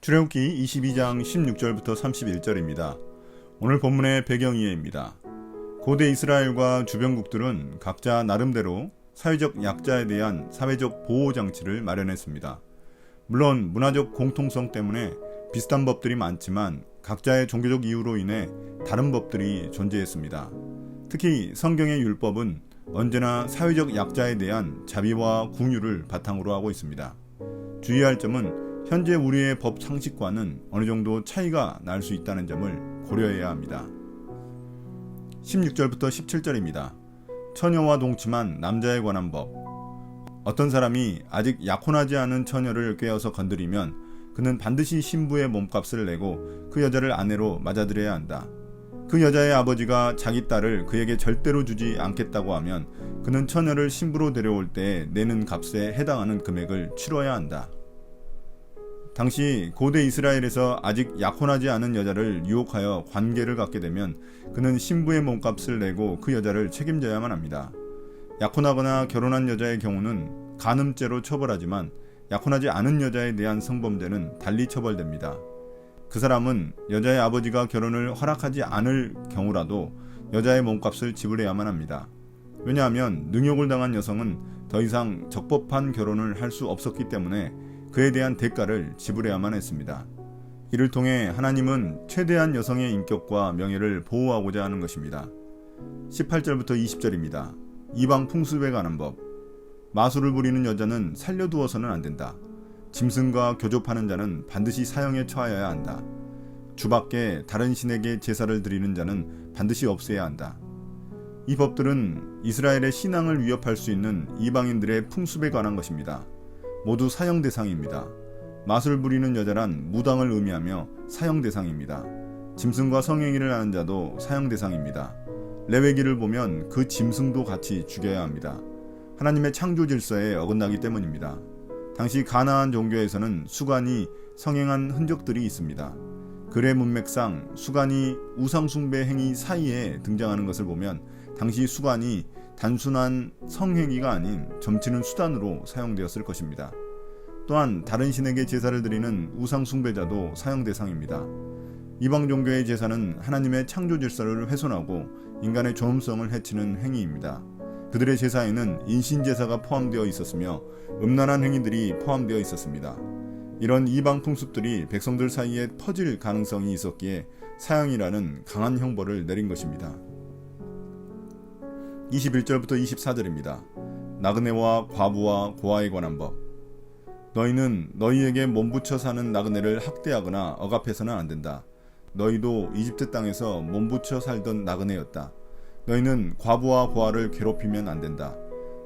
출애굽기 22장 16절부터 31절입니다. 오늘 본문의 배경이해입니다. 고대 이스라엘과 주변국들은 각자 나름대로 사회적 약자에 대한 사회적 보호장치를 마련했습니다. 물론 문화적 공통성 때문에 비슷한 법들이 많지만 각자의 종교적 이유로 인해 다른 법들이 존재했습니다. 특히 성경의 율법은 언제나 사회적 약자에 대한 자비와 긍휼을 바탕으로 하고 있습니다. 주의할 점은 현재 우리의 법 상식과는 어느 정도 차이가 날 수 있다는 점을 고려해야 합니다. 16절부터 17절입니다. 처녀와 동침한 남자에 관한 법. 어떤 사람이 아직 약혼하지 않은 처녀를 꿰어서 건드리면 그는 반드시 신부의 몸값을 내고 그 여자를 아내로 맞아들여야 한다. 그 여자의 아버지가 자기 딸을 그에게 절대로 주지 않겠다고 하면 그는 처녀를 신부로 데려올 때 내는 값에 해당하는 금액을 치러야 한다. 당시 고대 이스라엘에서 아직 약혼하지 않은 여자를 유혹하여 관계를 갖게 되면 그는 신부의 몸값을 내고 그 여자를 책임져야만 합니다. 약혼하거나 결혼한 여자의 경우는 간음죄로 처벌하지만 약혼하지 않은 여자에 대한 성범죄는 달리 처벌됩니다. 그 사람은 여자의 아버지가 결혼을 허락하지 않을 경우라도 여자의 몸값을 지불해야만 합니다. 왜냐하면 능욕을 당한 여성은 더 이상 적법한 결혼을 할 수 없었기 때문에 그에 대한 대가를 지불해야만 했습니다. 이를 통해 하나님은 최대한 여성의 인격과 명예를 보호하고자 하는 것입니다. 18절부터 20절입니다. 이방 풍습에 관한 법. 마술을 부리는 여자는 살려두어서는 안 된다. 짐승과 교접하는 자는 반드시 사형에 처하여야 한다. 주 밖에 다른 신에게 제사를 드리는 자는 반드시 없애야 한다. 이 법들은 이스라엘의 신앙을 위협할 수 있는 이방인들의 풍습에 관한 것입니다. 모두 사형 대상입니다. 마술 부리는 여자란 무당을 의미하며 사형 대상입니다. 짐승과 성행위를 하는 자도 사형 대상입니다. 레위기를 보면 그 짐승도 같이 죽여야 합니다. 하나님의 창조 질서에 어긋나기 때문입니다. 당시 가나안 종교에서는 수간이 성행한 흔적들이 있습니다. 글의 문맥상 수간이 우상숭배 행위 사이에 등장하는 것을 보면 당시 수간이 단순한 성행위가 아닌 점치는 수단으로 사용되었을 것입니다. 또한 다른 신에게 제사를 드리는 우상숭배자도 사형 대상입니다. 이방 종교의 제사는 하나님의 창조 질서를 훼손하고 인간의 존엄성을 해치는 행위입니다. 그들의 제사에는 인신제사가 포함되어 있었으며 음란한 행위들이 포함되어 있었습니다. 이런 이방 풍습들이 백성들 사이에 퍼질 가능성이 있었기에 사형이라는 강한 형벌을 내린 것입니다. 21절부터 24절입니다. 나그네와 과부와 고아에 관한 법. 너희는 너희에게 몸붙여 사는 나그네를 학대하거나 억압해서는 안 된다. 너희도 이집트 땅에서 몸붙여 살던 나그네였다. 너희는 과부와 고아를 괴롭히면 안 된다.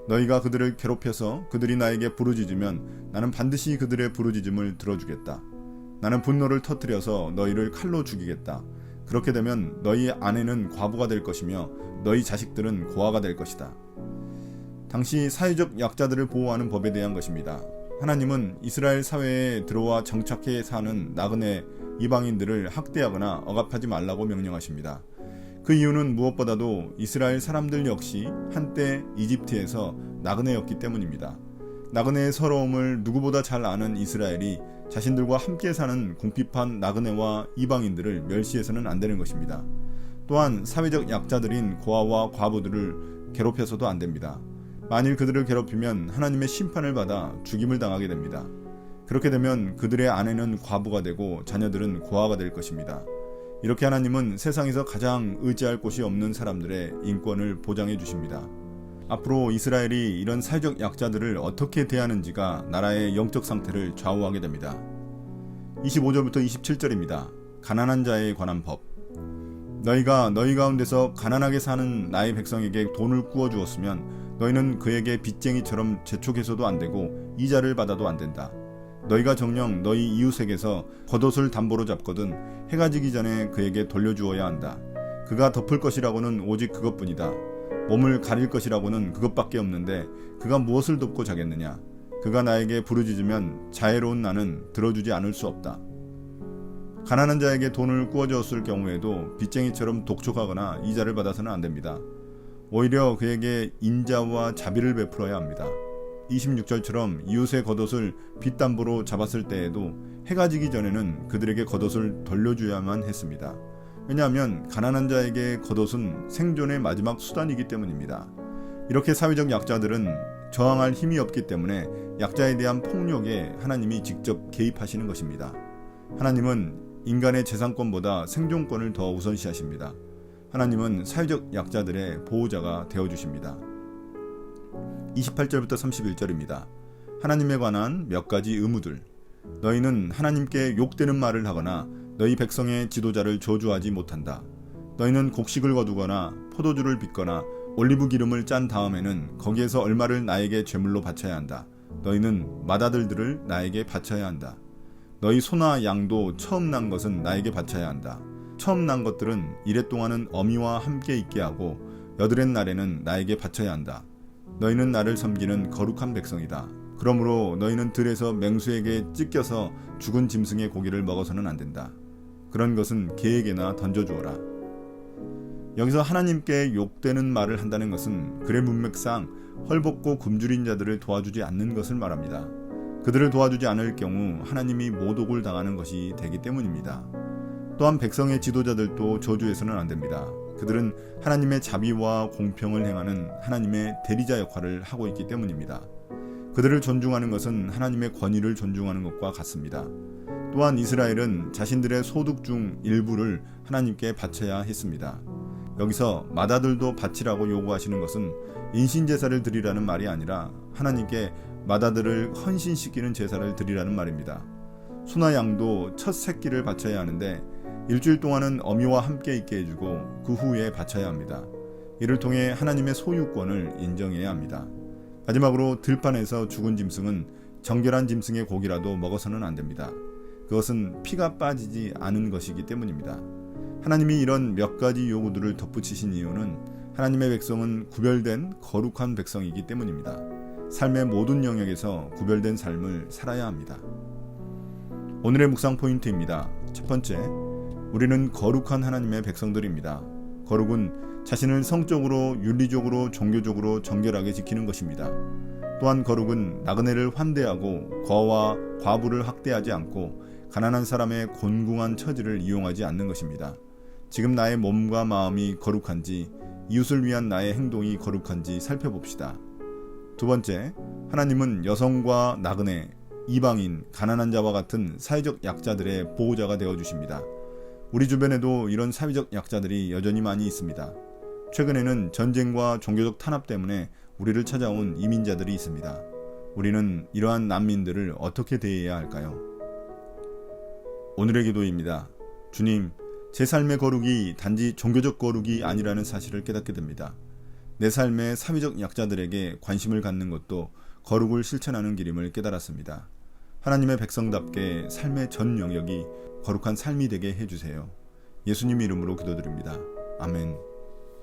너희가 그들을 괴롭혀서 그들이 나에게 부르짖으면 나는 반드시 그들의 부르짖음을 들어주겠다. 나는 분노를 터뜨려서 너희를 칼로 죽이겠다. 그렇게 되면 너희 아내는 과부가 될 것이며 너희 자식들은 고아가 될 것이다. 당시 사회적 약자들을 보호하는 법에 대한 것입니다. 하나님은 이스라엘 사회에 들어와 정착해 사는 나그네 이방인들을 학대하거나 억압하지 말라고 명령하십니다. 그 이유는 무엇보다도 이스라엘 사람들 역시 한때 이집트에서 나그네였기 때문입니다. 나그네의 서러움을 누구보다 잘 아는 이스라엘이 자신들과 함께 사는 궁핍한 나그네와 이방인들을 멸시해서는 안 되는 것입니다. 또한 사회적 약자들인 고아와 과부들을 괴롭혀서도 안 됩니다. 만일 그들을 괴롭히면 하나님의 심판을 받아 죽임을 당하게 됩니다. 그렇게 되면 그들의 아내는 과부가 되고 자녀들은 고아가 될 것입니다. 이렇게 하나님은 세상에서 가장 의지할 곳이 없는 사람들의 인권을 보장해 주십니다. 앞으로 이스라엘이 이런 사회적 약자들을 어떻게 대하는지가 나라의 영적 상태를 좌우하게 됩니다. 25절부터 27절입니다. 가난한 자에 관한 법. 너희가 너희 가운데서 가난하게 사는 나의 백성에게 돈을 꾸어 주었으면 너희는 그에게 빚쟁이처럼 재촉해서도 안 되고 이자를 받아도 안 된다. 너희가 정녕 너희 이웃에게서 겉옷을 담보로 잡거든 해가 지기 전에 그에게 돌려주어야 한다. 그가 덮을 것이라고는 오직 그것뿐이다. 몸을 가릴 것이라고는 그것밖에 없는데 그가 무엇을 덮고 자겠느냐. 그가 나에게 부르짖으면 자애로운 나는 들어주지 않을 수 없다. 가난한 자에게 돈을 꾸어주었을 경우에도 빚쟁이처럼 독촉하거나 이자를 받아서는 안 됩니다. 오히려 그에게 인자와 자비를 베풀어야 합니다. 26절처럼 이웃의 겉옷을 빚담보로 잡았을 때에도 해가 지기 전에는 그들에게 겉옷을 돌려줘야만 했습니다. 왜냐하면 가난한 자에게 겉옷은 생존의 마지막 수단이기 때문입니다. 이렇게 사회적 약자들은 저항할 힘이 없기 때문에 약자에 대한 폭력에 하나님이 직접 개입하시는 것입니다. 하나님은 인간의 재산권보다 생존권을 더 우선시하십니다. 하나님은 사회적 약자들의 보호자가 되어주십니다. 28절부터 31절입니다. 하나님에 관한 몇 가지 의무들. 너희는 하나님께 욕되는 말을 하거나 너희 백성의 지도자를 저주하지 못한다. 너희는 곡식을 거두거나 포도주를 빚거나 올리브 기름을 짠 다음에는 거기에서 얼마를 나에게 제물로 바쳐야 한다. 너희는 맏아들들을 나에게 바쳐야 한다. 너희 소나 양도 처음 난 것은 나에게 바쳐야 한다. 처음 난 것들은 이래 동안은 어미와 함께 있게 하고 여드렛 날에는 나에게 바쳐야 한다. 너희는 나를 섬기는 거룩한 백성이다. 그러므로 너희는 들에서 맹수에게 찢겨서 죽은 짐승의 고기를 먹어서는 안 된다. 그런 것은 개에게나 던져주어라. 여기서 하나님께 욕되는 말을 한다는 것은 글의 문맥상 헐벗고 굶주린 자들을 도와주지 않는 것을 말합니다. 그들을 도와주지 않을 경우 하나님이 모독을 당하는 것이 되기 때문입니다. 또한 백성의 지도자들도 저주해서는 안 됩니다. 그들은 하나님의 자비와 공평을 행하는 하나님의 대리자 역할을 하고 있기 때문입니다. 그들을 존중하는 것은 하나님의 권위를 존중하는 것과 같습니다. 또한 이스라엘은 자신들의 소득 중 일부를 하나님께 바쳐야 했습니다. 여기서 맏아들도 바치라고 요구하시는 것은 인신제사를 드리라는 말이 아니라 하나님께 맏아들을 헌신시키는 제사를 드리라는 말입니다. 소나 양도 첫 새끼를 바쳐야 하는데 일주일 동안은 어미와 함께 있게 해주고 그 후에 바쳐야 합니다. 이를 통해 하나님의 소유권을 인정해야 합니다. 마지막으로 들판에서 죽은 짐승은 정결한 짐승의 고기라도 먹어서는 안 됩니다. 그것은 피가 빠지지 않은 것이기 때문입니다. 하나님이 이런 몇 가지 요구들을 덧붙이신 이유는 하나님의 백성은 구별된 거룩한 백성이기 때문입니다. 삶의 모든 영역에서 구별된 삶을 살아야 합니다. 오늘의 묵상 포인트입니다. 첫 번째, 우리는 거룩한 하나님의 백성들입니다. 거룩은 자신을 성적으로, 윤리적으로, 종교적으로 정결하게 지키는 것입니다. 또한 거룩은 나그네를 환대하고 거와 과부를 학대하지 않고 가난한 사람의 곤궁한 처지를 이용하지 않는 것입니다. 지금 나의 몸과 마음이 거룩한지, 이웃을 위한 나의 행동이 거룩한지 살펴봅시다. 두 번째, 하나님은 여성과 나그네, 이방인, 가난한 자와 같은 사회적 약자들의 보호자가 되어주십니다. 우리 주변에도 이런 사회적 약자들이 여전히 많이 있습니다. 최근에는 전쟁과 종교적 탄압 때문에 우리를 찾아온 이민자들이 있습니다. 우리는 이러한 난민들을 어떻게 대해야 할까요? 오늘의 기도입니다. 주님, 제 삶의 거룩이 단지 종교적 거룩이 아니라는 사실을 깨닫게 됩니다. 내 삶의 사회적 약자들에게 관심을 갖는 것도 거룩을 실천하는 길임을 깨달았습니다. 하나님의 백성답게 삶의 전 영역이 거룩한 삶이 되게 해주세요. 예수님 이름으로 기도드립니다. 아멘.